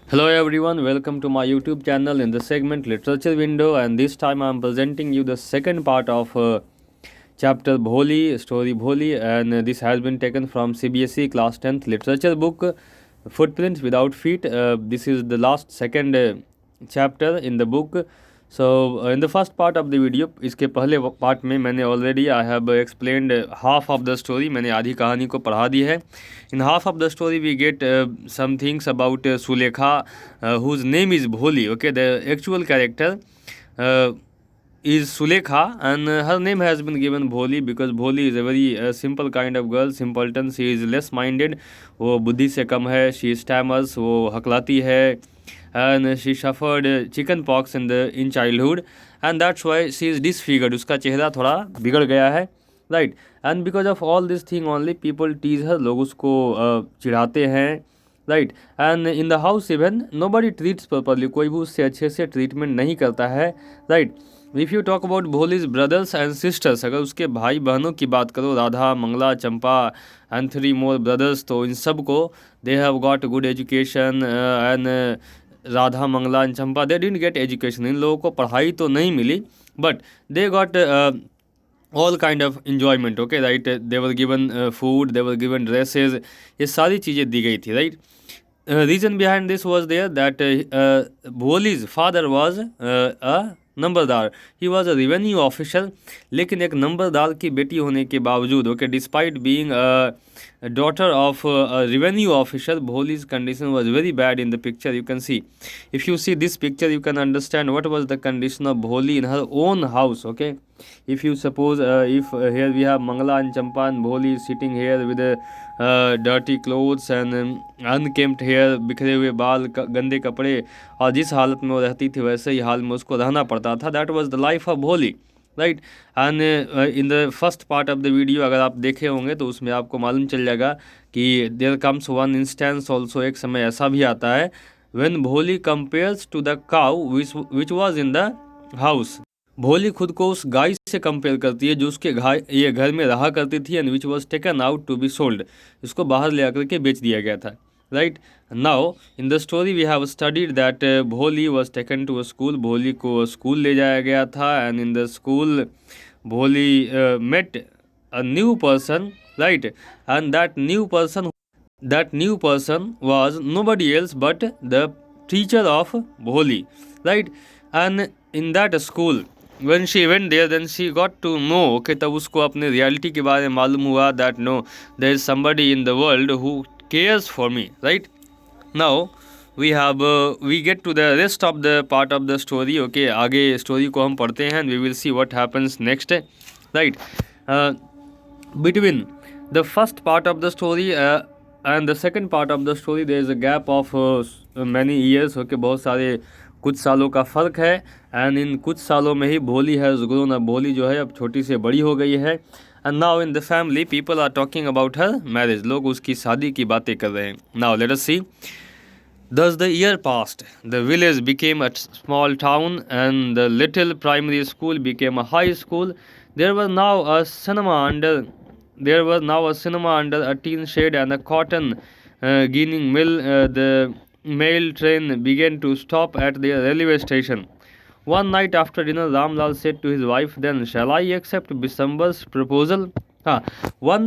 Hello everyone, welcome to my YouTube channel in the segment Literature Window, and this time I am presenting you the second part of chapter Bholi, story Bholi, and this has been taken from CBSE class 10th literature book Footprints Without Feet. This is the last second chapter in the book. So in the first part of the video, इसके पहले part में मैंने already I have explained half of the story, मैंने आधी कहानी को पढ़ा दी है. In half of the story we get some things about Sulekha whose name is Bholi. Okay, the actual character is Sulekha, and her name has been given Bholi because Bholi is a very simple kind of girl, simpleton. She is less minded, वो बुद्धि से कम है. She stammers, वो हकलाती है, and she suffered chicken pox in childhood, and that's why she is disfigured. उसका चेहरा थोड़ा बिगड़ गया है, right? And because of all this thing only people tease her, लोग उसको चिढ़ाते हैं, right. And in the house even nobody treats properly, कोई भी उससे अच्छे से ट्रीटमेंट नहीं करता है, right. If you talk about Bholi's brothers and sisters, अगर उसके भाई बहनों की बात करो, Radha, Mangala, Champa and 3 more brothers, तो इन सब को they have got good education. And Radha, Mangala and Champa they didn't get education. इन लोगों को पढ़ाई तो नहीं मिली, but they got all kind of enjoyment. Okay, right. They were given food, they were given dresses, ये सारी चीज़ें दी गई थी, right. Reason behind this was there that Bholi's father was a numberdar. He was a revenue officer, लेकिन एक नंबरदार की बेटी होने के बावजूद, okay, despite being daughter of a revenue officer, Bholi's condition was very bad. In the picture you can see, if you see this picture you can understand what was the condition of Bholi in her own house. Okay, if you suppose if here we have Mangala and Champa, and Bholi is sitting here with dirty clothes and unkempt hair, बिखरे हुए बाल, गंदे कपड़े, और जिस हालत में वो रहती थी वैसे ही हाल में उसको रहना पड़ता था. That was the life of Bholi, right. And in the first part of the video अगर आप देखे होंगे तो उसमें आपको मालूम चल जाएगा कि there comes one instance also, एक समय ऐसा भी आता है when Bholi compares to the cow which was in the house. Bholi खुद को उस गाय से कंपेयर करती है जो उसके ये घर में रहा करती थी, and which was taken out to be sold, इसको बाहर ले आकर के बेच दिया गया था, right. Now in the story we have studied that Bholi was taken to a school, Bholi को स्कूल ले जाया गया था, and in the school Bholi met a new person, right. And that new person was nobody else but the teacher of Bholi, right. And in that school when she went there then she got to know, okay, तब उसको अपने reality के बारे में मालूम हुआ that no, there is somebody in the world who cares for me, right. Now we get to the rest of the part of the story. Okay, आगे story को हम पढ़ते हैं, and we will see what happens next, right. Between the first part of the story and the second part of the story there is a gap of many years. Okay, बहुत सारे कुछ सालों का फ़र्क है, एंड इन कुछ सालों में ही भोली हैज़ ग्रोन अप, भोली जो है अब छोटी से बड़ी हो गई है. And now in the family people are talking about her marriage, लोग उसकी शादी की बातें कर रहे हैं. Now let us see. Thus the year passed. The village became a small town, and the little primary school became a high school. There was now a cinema under a tin shed and a cotton ginning mill. The mail train began to stop at the railway station. One night after dinner, Ramlal said to his wife, "Then shall I accept Bisambar's proposal?" One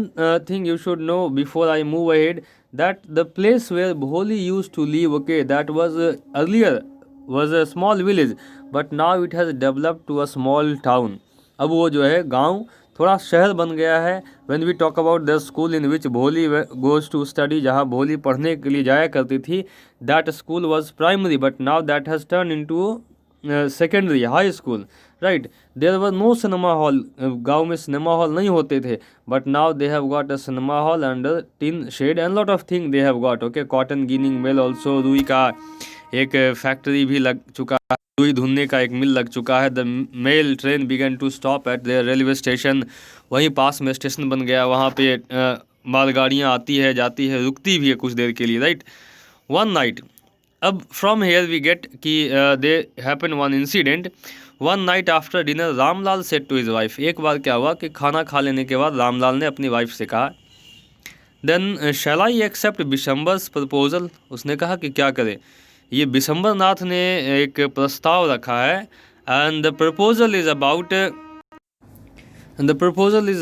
thing you should know before I move ahead, that the place where Bholi used to live, okay, that was earlier was a small village, but now it has developed to a small town. अब वो जो है गांव थोड़ा शहर बन गया है. When we talk about the school in which Bholi goes to study, जहाँ भोली पढ़ने के लिए जाया करती थी, that school was primary, but now that has turned into secondary, high school, right. There was no cinema hall, गाँव में सिनेमा हॉल नहीं होते थे, but now they have got a cinema hall under tin shed and lot of things they have got. Okay, cotton ginning mill also, रुई का एक factory भी लग चुका है, रुई धुनने का एक मिल लग चुका है. The mail train began to stop at the railway station, वहीं पास में स्टेशन बन गया, वहाँ पे मालगाड़ियाँ आती है जाती है, रुकती भी है कुछ देर के लिए, राइट. वन नाइट, अब फ्रॉम हेयर वी गेट कि they happen one incident. One night after dinner Ramlal said to his wife, एक बार क्या हुआ कि खाना खा लेने के बाद रामलाल ने अपनी वाइफ से कहा, then shall I accept Bishamber's proposal, उसने कहा कि क्या करे, ये बिशंबर नाथ ने एक प्रस्ताव रखा है and the proposal is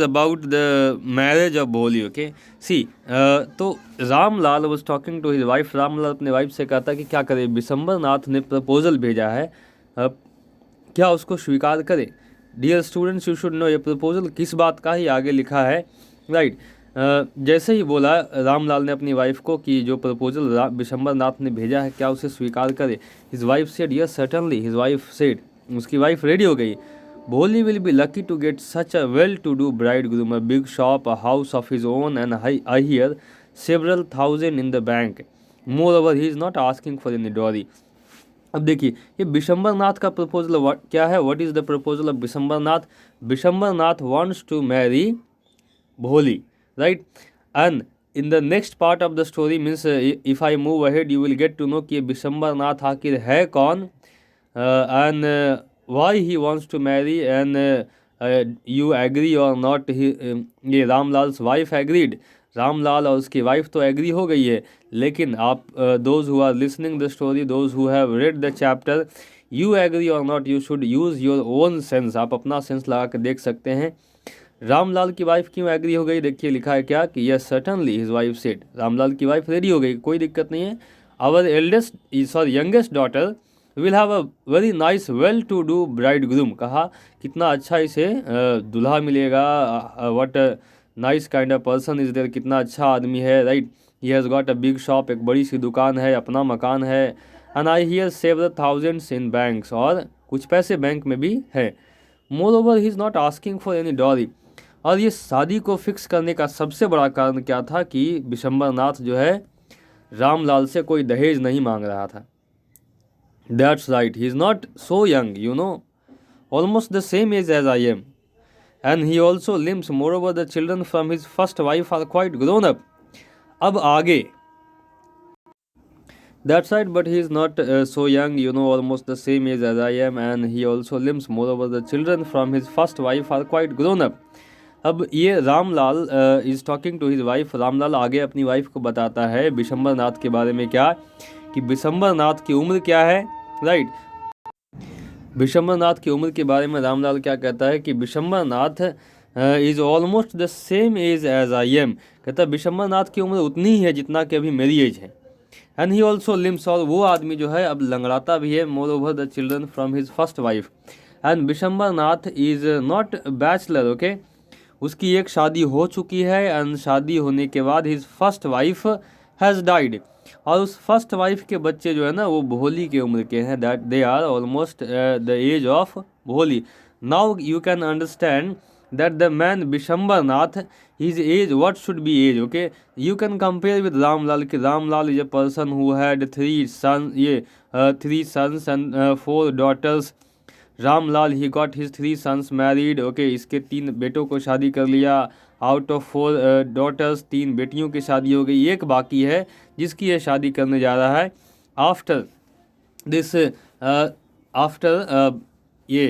about the marriage of Bholi. Okay see, तो Ramlal was talking to his wife. Ramlal अपने वाइफ से कहता कि क्या करे, बिशंबर नाथ ने प्रपोजल भेजा है, क्या उसको स्वीकार करे. Dear students, you should know ये प्रपोजल किस बात का ही आगे लिखा है, राइट. जैसे ही बोला रामलाल ने अपनी वाइफ को कि जो प्रपोजल बिशंबर नाथ ने भेजा है क्या उसे स्वीकार करे. His wife said yes certainly. His wife said, उसकी वाइफ रेडी हो गई. Bholi will be lucky to get such a well to do bridegroom, a big shop, a house of his own and I hear several thousand in the bank. Moreover he is not asking for any dowry. अब देखिए ये बिशंबर नाथ का proposal क्या है. What is the proposal of Bishamber Nath. Bishambar Nath wants to marry Bholi, right. And in the next part of the story means if I move ahead you will get to know कि बिशंबर नाथ आखिर है कौन and why he wants to marry and you agree or not. ये Ramlal's wife agreed. Ramlal और उसकी wife तो agree हो गई है, लेकिन आप those who are listening the story, those who have read the chapter, you agree और not, you should use your own sense. आप अपना सेंस लगा कर देख सकते हैं. रामलाल की वाइफ क्यों एग्री हो गई. देखिए लिखा है क्या कि yes certainly his wife said. Ramlal की वाइफ रेडी हो गई, कोई दिक्कत नहीं है. Our youngest daughter will have a very nice well to do bridegroom. कहा कितना अच्छा इसे दूल्हा मिलेगा. What nice kind of person is there, कितना अच्छा आदमी है, right. He has got a big shop, एक बड़ी सी दुकान है, अपना मकान है. And I hear several thousands in banks, और कुछ पैसे बैंक में भी है. Moreover he is not asking for any dowry. और ये शादी को फिक्स करने का सबसे बड़ा कारण क्या था कि बिशंबर नाथ जो है रामलाल से कोई दहेज नहीं मांग रहा था. That's right, he is not so young, you know, almost the same age as I am, and he also limps. Moreover the children from his first wife are quite grown up. अब आगे that's right, but he is not so young, you know, almost the same age as I am, and he also limbs. Moreover, the children from his first wife are quite grown up. अब ये Ramlal is talking to his wife. Ramlal आगे अपनी wife को बताता है बिशंबर नाथ के बारे में क्या, कि बिशंबर नाथ की उम्र क्या है, राइट. बिशंबर नाथ की उम्र के बारे में रामलाल क्या कहता है कि Bishamber Nath is almost the same age as I am. कहता है बिशंबर नाथ की उम्र उतनी ही है जितना कि अभी मेरी एज है. एंड ही ऑल्सो लिम्स, और वो आदमी जो है अब लंगड़ाता भी है. Moreover the children from his first wife. And Bishambar Nath is not bachelor. Okay, उसकी एक शादी हो चुकी है, एंड शादी होने के बाद his first wife has died. और उस फर्स्ट वाइफ के बच्चे जो है ना वो भोली के उम्र के हैं. That they are almost the age of Bholi. Now you can understand that the man Bishambar Nath, his age, what should be age. Okay, you can compare with Ramlal. Ramlal is a person who had three sons and 4 daughters. Ramlal, he got his 3 sons married. Okay, इसके 3 बेटों को शादी कर लिया. Out of 4 daughters 3 बेटियों की शादी हो गई, एक बाकी है जिसकी ये शादी करने जा रहा है. आफ्टर दिस ये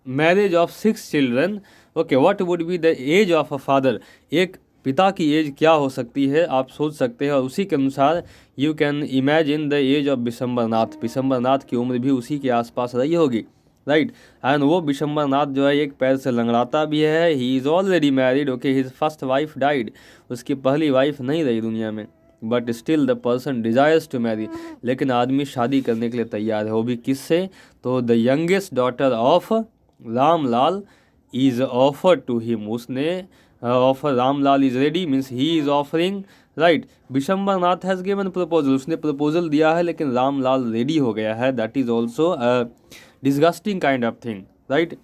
marriage of 6 children. Okay, what would be the age of a father. एक पिता की एज क्या हो सकती है आप सोच सकते हैं, और उसी के अनुसार you can imagine the age of Bishamber Nath. Bishambar Nath की उम्र भी उसी के आसपास रही होगी, राइट. एंड वो बिशंबर नाथ जो है एक पैर से लंगड़ाता भी है. He is already married. Okay, his first wife died. उसकी पहली वाइफ नहीं रही दुनिया में, but still the person desires to marry. लेकिन आदमी शादी करने के लिए तैयार है, वो भी किससे, तो the youngest daughter of Ramlal is offered to him. उसने offer, Ramlal is ready means he is offering, right. Bishambar Nath has given proposal. उसने प्रपोजल दिया है लेकिन रामलाल रेडी हो गया है. That is also disgusting kind of thing, right.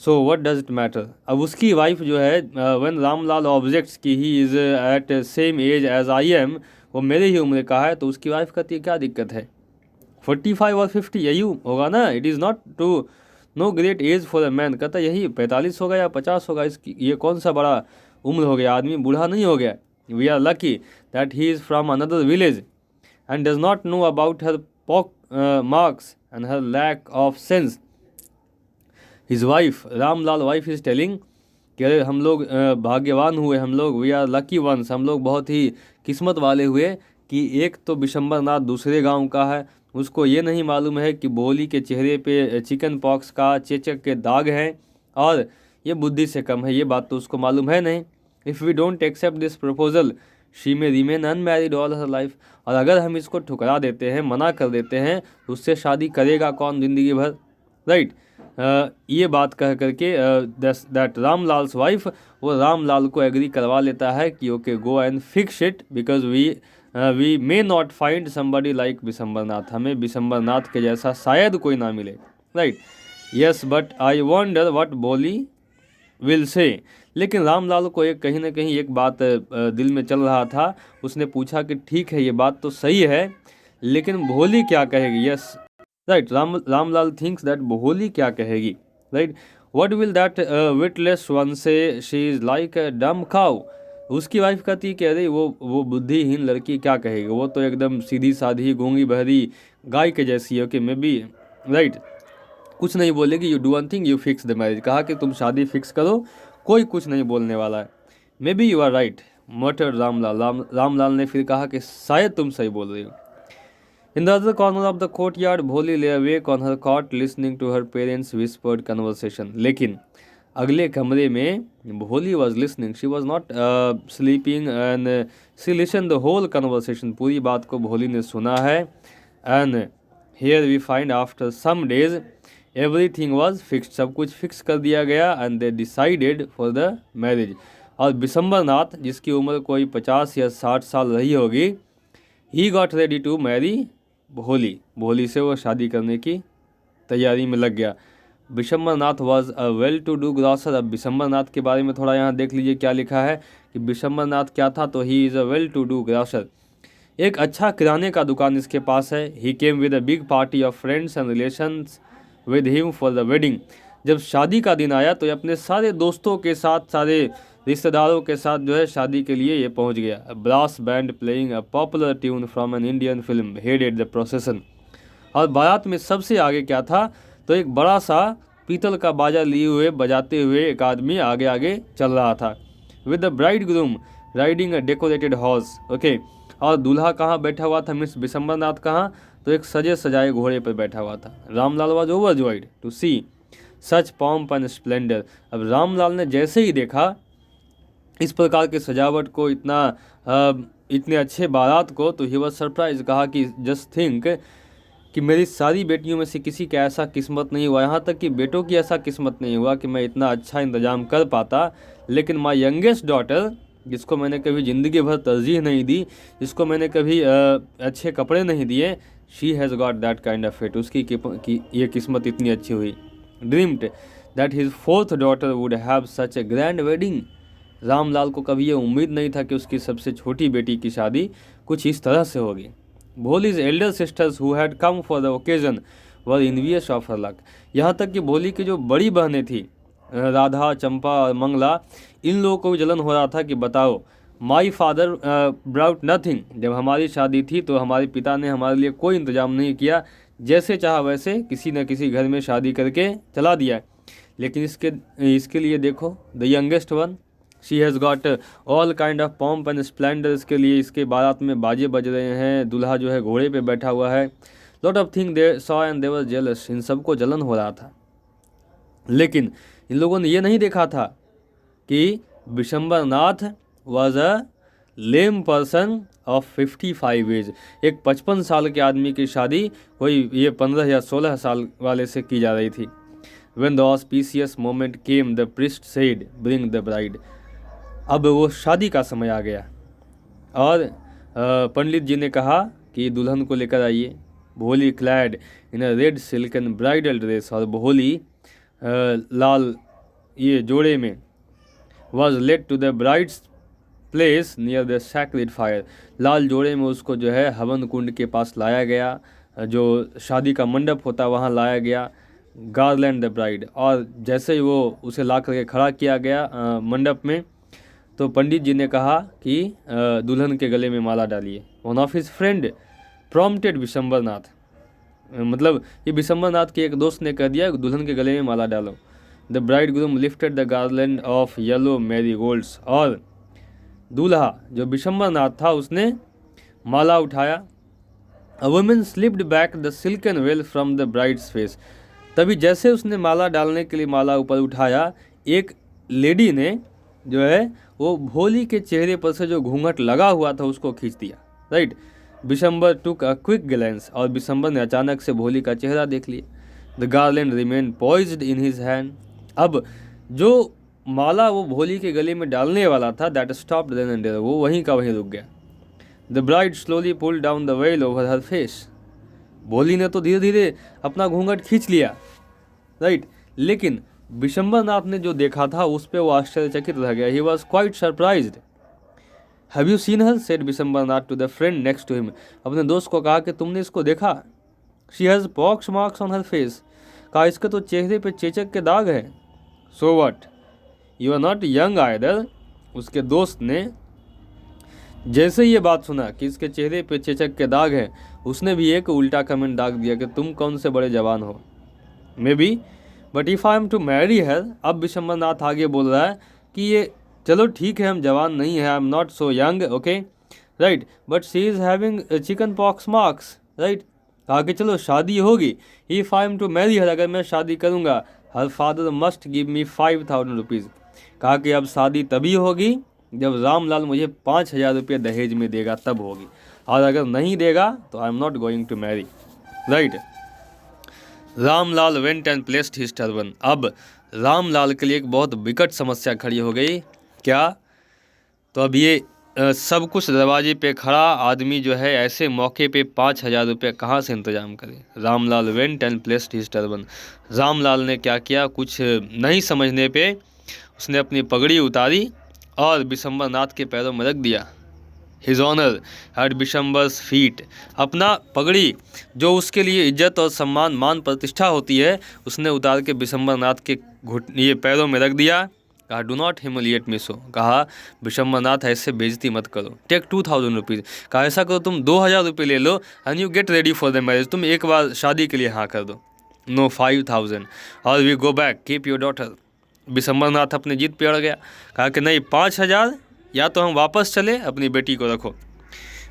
So what does it matter. अब उसकी वाइफ जो है व्हेन रामलाल ऑब्जेक्ट्स कि he is at same age as I am, वो मेरे ही उम्र का है, तो उसकी वाइफ कहती है क्या दिक्कत है, 45 और 50 यही होगा ना. It is not too no great age for a man. कहता यही 45 होगा या 50 होगा, इसकी ये कौन सा बड़ा उम्र हो गया, आदमी बूढ़ा नहीं हो गया. We are lucky that he is from another village and does not know about her pock marks and her lack of sense. His wife, Ramlal wife is telling कि अरे हम लोग भाग्यवान हुए, हम लोग वी आर लकी वंस, हम लोग बहुत ही किस्मत वाले हुए कि एक तो बिशंबर नाथ दूसरे गांव का है, उसको ये नहीं मालूम है कि भोली के चेहरे पे चिकन पॉक्स का चेचक के दाग हैं और ये बुद्धि से कम है, ये बात तो उसको मालूम है नहीं। If we don't accept this proposal she may remain unmarried all her life. और अगर हम इसको ठुकरा देते हैं, मना कर देते हैं, तो उससे शादी करेगा कौन ज़िंदगी भर, राइट। ये बात कह करके दैट रामलाल्स वाइफ, वो रामलाल को एग्री करवा लेता है कि okay go and fix it because we may not find somebody like Bishambernath, हमें बिशंबरनाथ के जैसा शायद कोई ना मिले, right. Yes but I wonder what Bholi will say. लेकिन रामलाल को एक कहीं ना कहीं एक बात दिल में चल रहा था। उसने पूछा कि ठीक है ये बात तो सही है, लेकिन भोली क्या कहेगी। Yes right, Ramlal thinks that भोली क्या कहेगी, right. What will that witless one से, शी इज़ लाइक अ डम काउ। उसकी वाइफ कहती कि अरे वो बुद्धिहीन लड़की क्या कहेगी, वो तो एकदम सीधी साधी गूंगी बहरी गाय के जैसी है। ओके मे बी राइट, कुछ नहीं बोलेगी। You do one thing, you fix the marriage, कहा कि तुम शादी फिक्स करो, कोई कुछ नहीं बोलने वाला है। Maybe you are right muttered Ramlal ने फिर कहा कि शायद तुम सही बोल रही हो। In the other corner of the courtyard Bholi lay awake on her cot listening to her parents whispered conversation. लेकिन अगले कमरे में Bholi was listening, she was not sleeping and she listen the whole conversation. पूरी बात को भोली ने सुना है। And here we find after some days everything was fixed, सब कुछ फिक्स कर दिया गया। And they decided for the marriage. और बिशंबरनाथ, जिसकी उम्र कोई 50 या 60 साल रही होगी, he got ready to marry Bholi, Bholi से वो शादी करने की तैयारी में लग गया। Bishambernath was a well to do grocer. अब बिशंबरनाथ के बारे में थोड़ा यहाँ देख लीजिए क्या लिखा है कि बिशंबरनाथ क्या था, तो he is a well to do grocer, एक अच्छा किराने का दुकान इसके पास है। He came with a big party of friends and relations with him for the wedding. जब शादी का दिन आया तो ये अपने सारे दोस्तों के साथ, सारे रिश्तेदारों के साथ जो है शादी के लिए ये पहुंच गया। Brass band playing a popular tune from an Indian film headed the procession. और बारात में सबसे आगे क्या था, तो एक बड़ा सा पीतल का बाजा लिए हुए बजाते हुए एक आदमी आगे आगे चल रहा था। With the bride groom riding a decorated horse. Okay, और दूल्हा कहाँ बैठा हुआ था, मिस बिशंबरनाथ कहाँ, तो एक सजे सजाए घोड़े पर बैठा हुआ था। Ramlal was overjoyed to see such pomp and splendour. अब रामलाल ने जैसे ही देखा इस प्रकार की सजावट को, इतने अच्छे बारात को, तो ही वॉज सरप्राइज। कहा कि जस्ट थिंक कि मेरी सारी बेटियों में से किसी का ऐसा किस्मत नहीं हुआ, यहाँ तक कि बेटों की ऐसा किस्मत नहीं हुआ कि मैं इतना अच्छा इंतजाम कर पाता। लेकिन माई यंगेस्ट डॉटर, जिसको मैंने कभी ज़िंदगी भर तरजीह नहीं दी, जिसको मैंने कभी अच्छे कपड़े नहीं दिए, she has got that kind of fate, उसकी ये किस्मत इतनी अच्छी हुई। Dreamed that his fourth daughter would have such a grand wedding. Ramlal को कभी ये उम्मीद नहीं था कि उसकी सबसे छोटी बेटी की शादी कुछ इस तरह से होगी। Bholi's elder sisters who had come for the occasion were envious of her luck. यहाँ तक कि भोली की जो बड़ी बहनें थी, राधा, चंपा और मंगला, इन लोगों को भी जलन हो रहा था कि बताओ माई फादर ब्राउट नथिंग। जब हमारी शादी थी तो हमारे पिता ने हमारे लिए कोई इंतजाम नहीं किया, जैसे चाहा वैसे किसी न किसी घर में शादी करके चला दिया। लेकिन इसके लिए देखो, the youngest one, she has got all kind of pomp and splendour. इसके लिए इसके बारात में बाजे बज रहे हैं, दूल्हा जो है घोड़े पे बैठा हुआ है। Lot of thing they saw and they were jealous. इन सबको जलन हो रहा था। लेकिन इन लोगों ने ये नहीं देखा था कि Bishambernath was a lame person of 55 age. एक 55 साल के आदमी की शादी कोई ये 15 या 16 साल वाले से की जा रही थी। When the auspicious moment came, the priest said, "Bring the bride." अब वो शादी का समय आ गया और पंडित जी ने कहा कि दुल्हन को लेकर आइए। Bholi clad in a red silken bridal dress, और भोली लाल ये जोड़े में was led to the bride's place near the sacred fire. लाल जोड़े में उसको जो है हवन कुंड के पास लाया गया, जो शादी का मंडप होता है वहाँ लाया गया। गार्लैंड द ब्राइड, और जैसे ही वो उसे ला करके खड़ा किया गया मंडप में, तो पंडित जी ने कहा कि दुल्हन के गले में माला डालिए। One of his friend prompted Bishambernath, मतलब ये बिशंबरनाथ के एक दोस्त ने कह दिया दुल्हन के गले में माला डालो। The bride groom lifted the garland of yellow marigolds, और दूल्हा जो बिशंबरनाथ था उसने माला उठाया a woman slipped back the silken well from the brides face. तभी जैसे उसने माला डालने के लिए माला ऊपर उठाया, एक लेडी ने जो है वो भोली के चेहरे पर से जो घूंघट लगा हुआ था उसको खींच दिया, right. Bishambar took a quick glance, और बिशंबर ने अचानक से भोली का चेहरा देख लिया। The garland remain poised in his hand. अब जो माला वो भोली के गले में डालने वाला था, that stopped then and there, वो वहीं का वहीं रुक गया। The bride slowly pulled down the veil over her face. Bholi ने तो धीरे धीरे अपना घूंघट खींच लिया, राइट, लेकिन बिशंबरनाथ ने जो देखा था उस पर वो आश्चर्यचकित रह गया। He was quite surprised. Have you seen her, said Bishambernath to the friend next to him. अपने दोस्त को कहा कि तुमने इसको देखा। She has pox marks on her face. कहा इसके तो चेहरे पे चेचक के दाग है। So what, you are not young either. उसके दोस्त ने जैसे ये बात सुना कि इसके चेहरे पे चेचक के दाग है, उसने भी एक उल्टा कमेंट दाग दिया कि तुम कौन से बड़े जवान हो। Maybe, but if I am to marry her, अब बिशंबरनाथ आगे बोल रहा है कि ये चलो ठीक है हम जवान नहीं है, I am not so young, okay, right, but she is having chicken pox marks, right. कहा कि चलो शादी होगी, if I am to marry her, अगर मैं शादी करूँगा, her father must give me 5000 rupees. कहा कि अब शादी तभी होगी जब रामलाल मुझे 5000 रुपये दहेज में देगा, तब होगी, और अगर नहीं देगा तो I am not going to marry, right. Ramlal went and placed his turban. अब रामलाल के लिए एक बहुत विकट समस्या खड़ी हो गई। क्या? तो अब ये सब कुछ दरवाजे पे खड़ा आदमी जो है ऐसे मौके पे 5000 रुपये कहाँ से इंतजाम करे। Ramlal went and placed his turban. Ramlal ने क्या किया, कुछ नहीं समझने पे उसने अपनी पगड़ी उतारी और बिशंबरनाथ के पैरों में रख दिया। His honour at Bishamber's feet. अपना पगड़ी जो उसके लिए इज्जत और सम्मान, मान प्रतिष्ठा होती है, उसने उतार के बिशंबरनाथ के ये पैरों में रख दिया। कहा do not humiliate me so. कहा बिशंबरनाथ ऐसे बेइज्जती मत करो। Take 2000 rupees. कहा ऐसा करो तुम 2000 रुपये ले लो and you get ready for the marriage. तुम एक बार शादी के लिए हाँ कर दो। नो 5000 और we go back keep your daughter. Bishambarnath अपनी जीत पे अड़ गया। कहा कि नहीं 5000, या तो हम वापस चले, अपनी बेटी को रखो।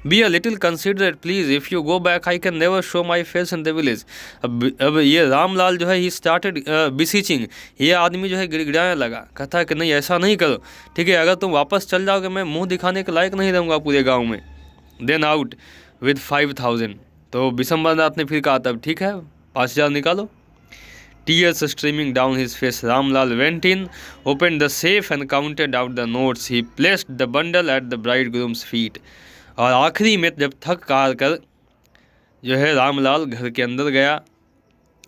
Be a little considerate please, if you go back I can never show my face in the village. अब ये रामलाल जो है ही स्टार्टेड बिसीचिंग। ये आदमी जो है गिड़गिड़ाने लगा, कहता है कि नहीं ऐसा नहीं करो, ठीक है, अगर तुम वापस चल जाओगे मैं मुंह दिखाने के लायक नहीं रहूँगा पूरे गाँव में। Then out with 5000। तो बिशंबरनाथ ने फिर कहा तब ठीक है 5000 निकालो। Tears streaming down his face, Ramlal went in, opened the safe and counted out the notes. He placed the bundle at the bridegroom's feet. और आखिरी में जब थक हार कर जो है रामलाल घर के अंदर गया,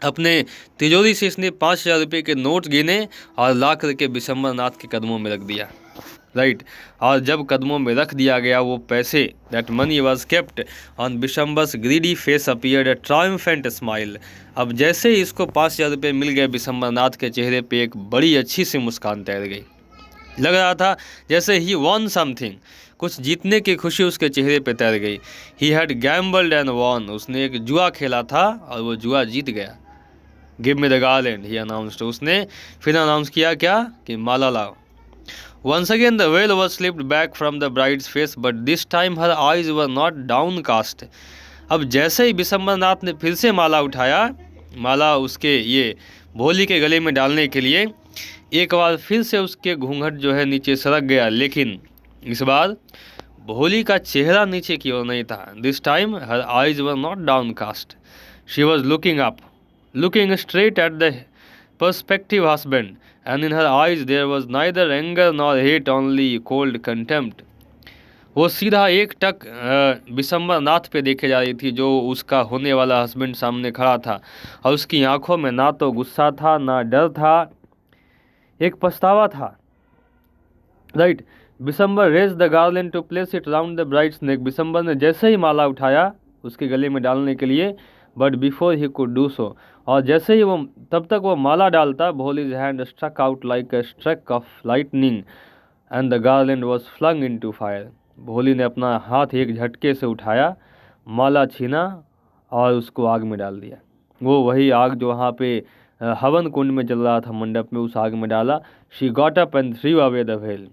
अपने तिजोरी से इसने 5000 रुपये के नोट गिने और ला करके बिशंबरनाथ के कदमों में रख दिया, राइट। और जब कदमों में रख दिया गया वो पैसे, that money was kept on Bishambar's greedy face appeared a triumphant smile. अब जैसे ही इसको 5000 रुपये मिल गए, बिशंबरनाथ के चेहरे पे एक बड़ी अच्छी सी मुस्कान तैर गई। लग रहा था जैसे ही वॉन समथिंग, कुछ जीतने की खुशी उसके चेहरे पे तैर गई। He had gambled and won. उसने एक जुआ खेला था और वो जुआ जीत गया। Give me the garland he announced. उसने फिर अनाउंस किया क्या कि माला लाओ। Once again the veil was slipped back from the bride's face, but this time her eyes were not downcast. अब जैसे ही बिशंबरनाथ ने फिर से माला उठाया, माला उसके ये भोली के गले में डालने के लिए, एक बार फिर से उसके घूंघट जो है नीचे सरक गया, लेकिन इस बार भोली का चेहरा नीचे की ओर नहीं था। This time her eyes were not downcast, she was looking up, looking straight at the prospective husband, and in her eyes there was neither anger nor hate, only cold contempt. वो सीधा एक टक बिशंबरनाथ पे देखे जा रही थी, जो उसका होने वाला हस्बैंड सामने खड़ा था, और उसकी आंखों में ना तो गुस्सा था ना डर था, एक पछतावा था, right. Bishambar raise the garland to place it round the bride's neck. Bishambar ने जैसे ही माला उठाया उसके गले में डालने के लिए, but before he could do so, और जैसे ही वो तब तक वो माला डालता, Bholi's hand struck out like a struck of lightning and the garland was flung into fire. Bholi ने अपना हाथ एक झटके से उठाया, माला छीना और उसको आग में डाल दिया। वो वही आग जो वहाँ पे हवन कुंड में जल रहा था मंडप में, उस आग में डाला। She got up and through away the well.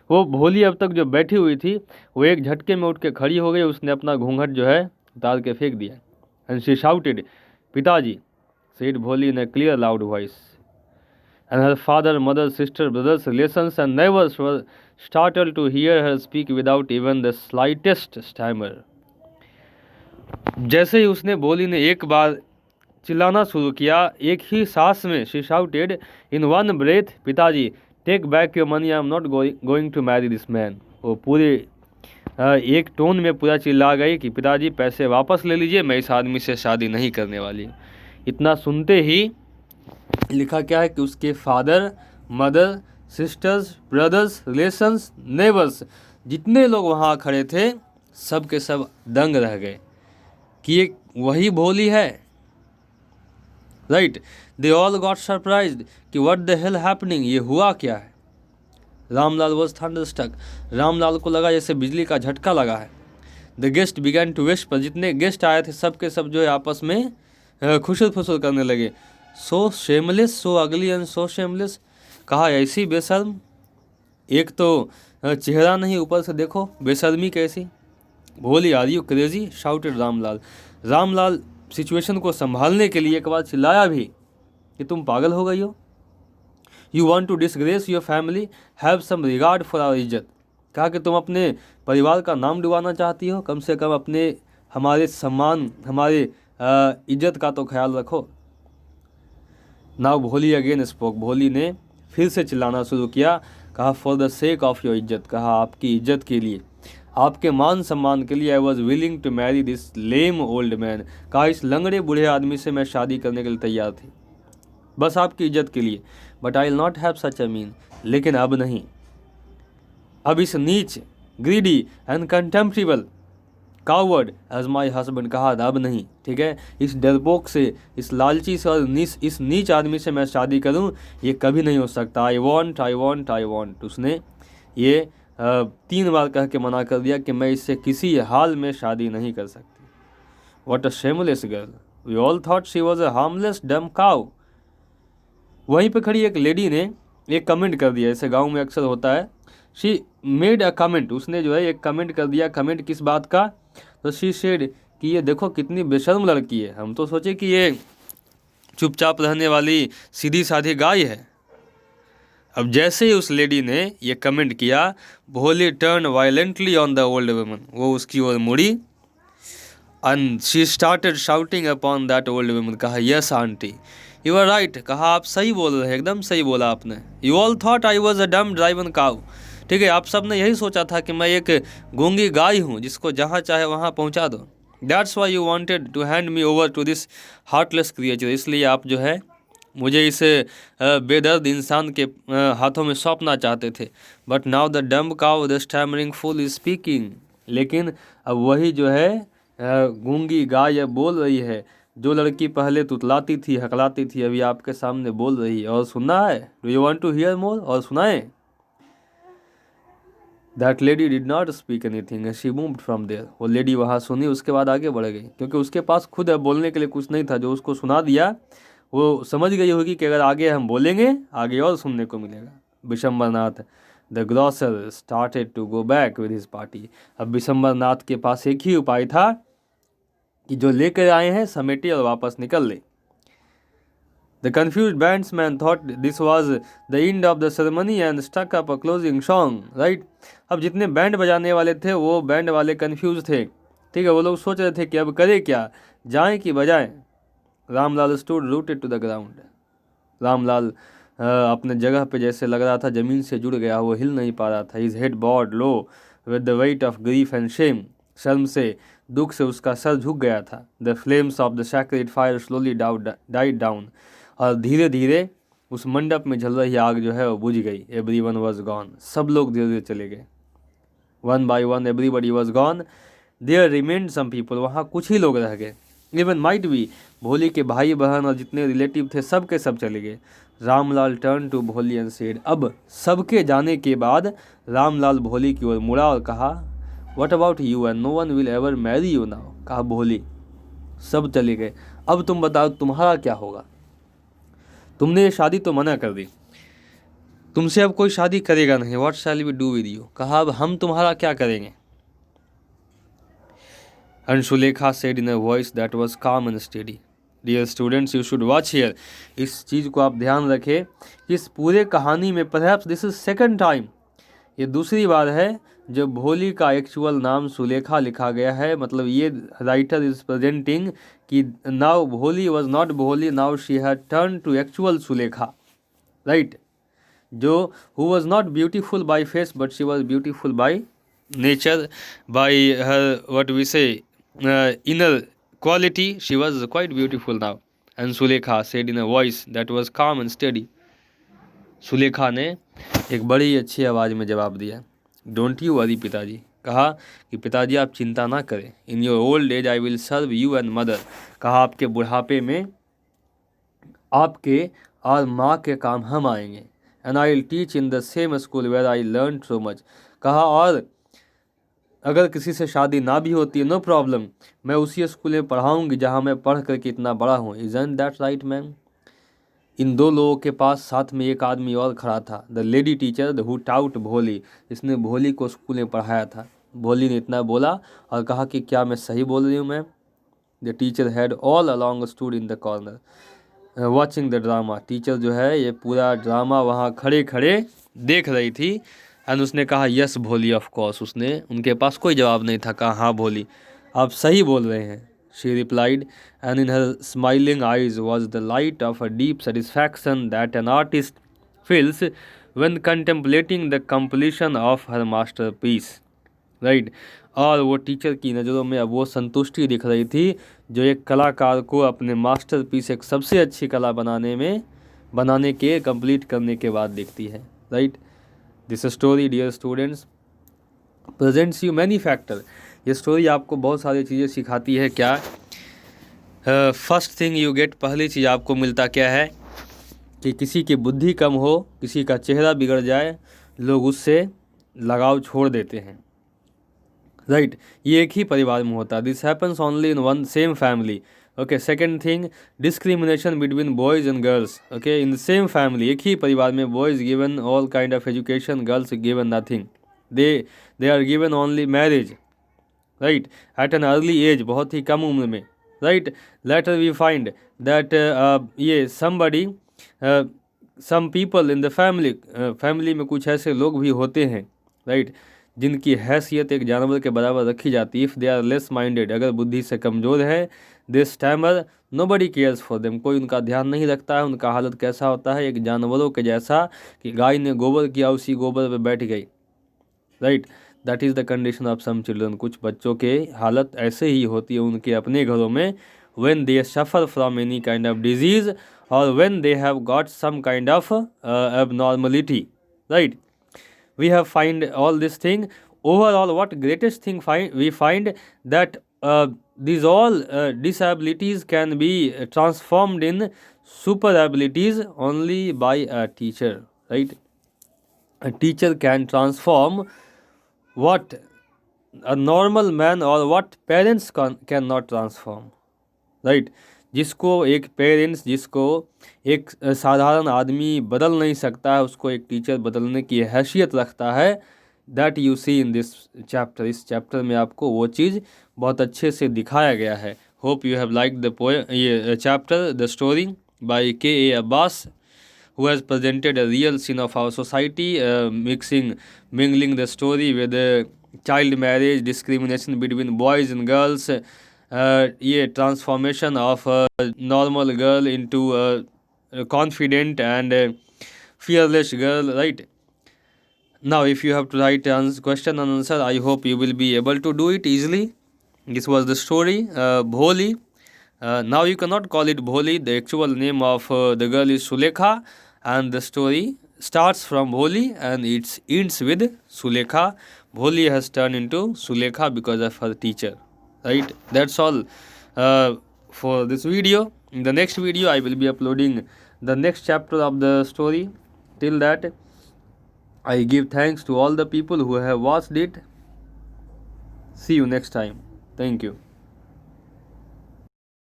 वो भोली अब तक जो बैठी हुई थी वो एक झटके में उठ के खड़ी हो गई। उसने अपना घूंघट जो है उतार के फेंक दिया। एंड शी शाउटेड, पिताजी, said Bholi in a clear, loud voice. And her father, mother, sister, brothers, relations, and neighbors were startled to hear her speak without even the slightest stammer. जैसे ही उसने भोली ने एक बार चिल्लाना शुरू किया, एक ही सांस में, she shouted in one breath, पिताजी, take back your money, I am not going to marry this man. वो पूरे एक टोन में पूरा चिल्ला गई कि पिताजी पैसे वापस ले लीजिए, मैं इस आदमी से शादी नहीं करने वाली। इतना सुनते ही लिखा क्या है कि उसके father, mother, sisters, brothers, relations, neighbours, जितने लोग वहाँ खड़े थे सब के सब दंग रह गए कि ये वही भोली है। Right, they all got surprised कि व्हाट द हेल हैपनिंग, ये हुआ क्या है। रामलाल वॉज थंडरस्ट्रक, रामलाल को लगा जैसे बिजली का झटका लगा है। The guest began to whisper, जितने गेस्ट आए थे सब के सब जो है आपस में खुशर फुसर करने लगे। सो शेमलेस, सो अगली एंड सो शेमलेस, कहा ऐसी बेशर्म, एक तो चेहरा नहीं ऊपर से देखो बेशर्मी कैसी। Bholi, are you crazy, shouted Ramlal. Ramlal situation को संभालने के लिए एक बार चिल्लाया भी कि तुम पागल हो गई हो। You want to disgrace your family, have some regard for our izzat, कहा कि तुम अपने परिवार का नाम डुबाना चाहती हो, कम से कम अपने हमारे सम्मान, हमारे इज्जत का तो ख्याल रखो। नाउ भोली अगेन स्पोक, भोली ने फिर से चिल्लाना शुरू किया, कहा for the sake of your इज्जत, कहा आपकी इज्जत के लिए, आपके मान सम्मान के लिए, I was willing to marry this lame old man, कहा इस लंगड़े बूढ़े आदमी से मैं शादी करने के लिए तैयार थी, बस आपकी इज्जत के लिए। But I will not have such a mean, लेकिन अब नहीं, अब इस नीच, greedy and contemptible coward as my husband, कहा अब नहीं, ठीक है, इस डरपोक से, इस लालची से और इस नीच आदमी से मैं शादी करूं, ये कभी नहीं हो सकता। I want, I want, I want, उसने ये 3 बार कह के मना कर दिया कि मैं इससे किसी हाल में शादी नहीं कर सकती। What a shameless girl, we all thought she was a harmless dumb cow. वहीं पे खड़ी एक लेडी ने एक कमेंट कर दिया, ऐसे गांव में अक्सर होता है। शी मेड अ कमेंट, उसने जो है एक कमेंट कर दिया। कमेंट किस बात का, तो शी सेड कि ये देखो कितनी बेशर्म लड़की है, हम तो सोचे कि ये चुपचाप रहने वाली सीधी साधी गाय है। अब जैसे ही उस लेडी ने ये कमेंट किया, Bholi turn violently on the old woman, वो उसकी ओर मुड़ी, and she started shouting upon that old woman, कहा yes aunty, you are right, कहा आप सही बोल रहे हैं, एकदम सही बोला आपने। You all thought I was a डम ड्राइवन काउ, ठीक है, आप सब ने यही सोचा था कि मैं एक गूंगी गाय हूँ जिसको जहाँ चाहे वहाँ पहुँचा दो। That's why you wanted to hand me over to this heartless creature, इसलिए आप जो है मुझे इस बेदर्द इंसान के हाथों में सौंपना चाहते थे। But now the dumb cow the stammering fool is speaking, लेकिन अब वही जो है गूंगी गाय बोल रही है, जो लड़की पहले तुतलाती थी, हकलाती थी, अभी आपके सामने बोल रही है। और सुनना है, do you want to hear more, और सुनाएं। That lady did not speak anything, she moved from there, वो लेडी वहाँ सुनी, उसके बाद आगे बढ़ गई, क्योंकि उसके पास खुद बोलने के लिए कुछ नहीं था। जो उसको सुना दिया वो समझ गई होगी कि अगर आगे हम बोलेंगे आगे और सुनने को मिलेगा। Vishambarnath the grocer started to go back with his party, अब विशंबरनाथ के पास एक ही उपाय था कि जो लेकर आए हैं समेटे और वापस निकल ले। The confused bandsman thought this was the end of the ceremony and struck up a closing song, right? अब जितने बैंड बजाने वाले थे वो बैंड वाले कंफ्यूज थे, ठीक है, वो लोग सोच रहे थे कि अब करें क्या, जाएं कि बजाएं। Ramlal stood rooted to the ground, Ramlal अपने जगह पे जैसे लग रहा था ज़मीन से जुड़ गया, वो हिल नहीं पा रहा था। His head bowed low with the weight of grief and shame, शर्म से, दुख से उसका सर झुक गया था। The flames of the sacred fire slowly died down, और धीरे धीरे उस मंडप में जल रही आग जो है वो बुझ गई। एवरीवन वाज गॉन, सब लोग धीरे धीरे चले गए। One by one everybody was gone, there remained some people, वहाँ कुछ ही लोग रह गए। इवन माइट बी, भोली के भाई बहन और जितने रिलेटिव थे सब के सब चले गए। रामलाल टर्न टू भोली एंड सेड, अब सबके जाने के बाद रामलाल भोली की ओर मुड़ा और कहा, what about you and no one will ever marry you now, कहा भोली सब चले गए, अब तुम बताओ तुम्हारा क्या होगा, तुमने ये शादी तो मना कर दी, तुमसे अब कोई शादी करेगा नहीं। What shall we do with you, कहा अब हम तुम्हारा क्या करेंगे। And Shulekha said in a voice that was calm and steady. Dear students, you should watch here. इस चीज़ को आप ध्यान रखें कि इस पूरे कहानी में perhaps this is second time, ये दूसरी बार है जब भोली का एक्चुअल नाम सुलेखा लिखा गया है. मतलब ये राइटर इज प्रेजेंटिंग कि now Bholi was not Bholi, now she had turn to actual Sulekha, right, जो who was not beautiful by face but she was beautiful by nature, by her what we say inner quality. She was quite beautiful now. And Sulekha said in a voice that was calm and steady. Sulekha ने एक बड़ी अच्छी आवाज़ में जवाब दिया, don't you worry पिताजी. कहा कि पिताजी आप चिंता ना करें. In your old age I will serve you and mother. कहा आपके बुढ़ापे में आपके और माँ के काम हम आएंगे. And I will teach in the same school where I learn so much. कहा और अगर किसी से शादी ना भी होती है नो प्रॉब्लम, मैं उसी स्कूल में पढ़ाऊँगी जहाँ मैं पढ़ करके इतना बड़ा हूँ. Isn't that right ma'am. इन दो लोगों के पास साथ में एक आदमी और खड़ा था, the lady teacher who taut भोली. इसने भोली को स्कूल में पढ़ाया था. भोली ने इतना बोला और कहा कि क्या मैं सही बोल रही हूँ ma'am. The teacher had all along stood in the corner watching the drama. Teacher जो है ये पूरा ड्रामा वहाँ खड़े खड़े देख रही थी. एंड उसने कहा यस भोली ऑफ कोर्स. उसने उनके पास कोई जवाब नहीं था. कहा हाँ भोली आप सही बोल रहे हैं. She replied, and in her smiling eyes was the light of a deep satisfaction that an artist feels when contemplating the completion of her masterpiece. Right? और वो टीचर की नज़रों में अब वो संतुष्टि दिख रही थी जो एक कलाकार को अपने मास्टरपीस एक सबसे अच्छी कला बनाने के कंप्लीट करने के बाद दिखती है. Right. This story dear students presents you many factor. ये स्टोरी आपको बहुत सारी चीज़ें सिखाती है. क्या फर्स्ट थिंग यू गेट, पहली चीज़ आपको मिलता क्या है कि किसी की बुद्धि कम हो, किसी का चेहरा बिगड़ जाए, लोग उससे लगाव छोड़ देते हैं. राइट. ये एक ही परिवार में होता है. This happens only in one same family. Okay. Second thing discrimination between boys and girls. Okay. In the same family, एक ही परिवार में boys given all kind of education, girls given nothing. They are given only marriage, right, at an early age, बहुत ही कम उम्र में. Right. Later we find that ये somebody some people in the family में कुछ ऐसे लोग भी होते हैं, राइट, जिनकी हैसियत एक जानवर के बराबर रखी जाती है. If they are less minded, अगर बुद्धि से कमज़ोर है, they stammer, nobody cares for them, कोई उनका ध्यान नहीं रखता है. उनका हालत कैसा होता है, एक जानवरों के जैसा कि गाय ने गोबर किया उसी गोबर पर बैठ गई. Right. That is the condition of some children. कुछ बच्चों के हालत ऐसे ही होती है उनके अपने घरों में. When they suffer from any kind of disease और when they have got some kind of abnormality. राइट. We have find all this thing. Overall, what greatest thing we find that these all disabilities can be transformed in super abilities only by a teacher. Right? A teacher can transform what a normal man or what parents cannot transform. Right? जिसको एक parents, जिसको एक साधारण आदमी बदल नहीं सकता है, उसको एक टीचर बदलने की हैसियत रखता है. That you see in this chapter. इस चैप्टर में आपको वो चीज़ बहुत अच्छे से दिखाया गया है. Hope you have like the ये chapter, the story by K.A. Abbas, who has presented a real scene of our society, mingling the story with child marriage, discrimination between boys and girls, ये transformation of normal girl into confident and fearless girl. Right. Now if you have to write question and answer, I hope you will be able to do it easily. This was the story Bholi. Now you cannot call it Bholi. The actual name of the girl is Sulekha, and the story starts from Bholi and it ends with Sulekha. Bholi has turned into Sulekha because of her teacher. Right. That's all for this video. In the next video I will be uploading the next chapter of the story. Till that, I give thanks to all the people who have watched it. See you next time. Thank you.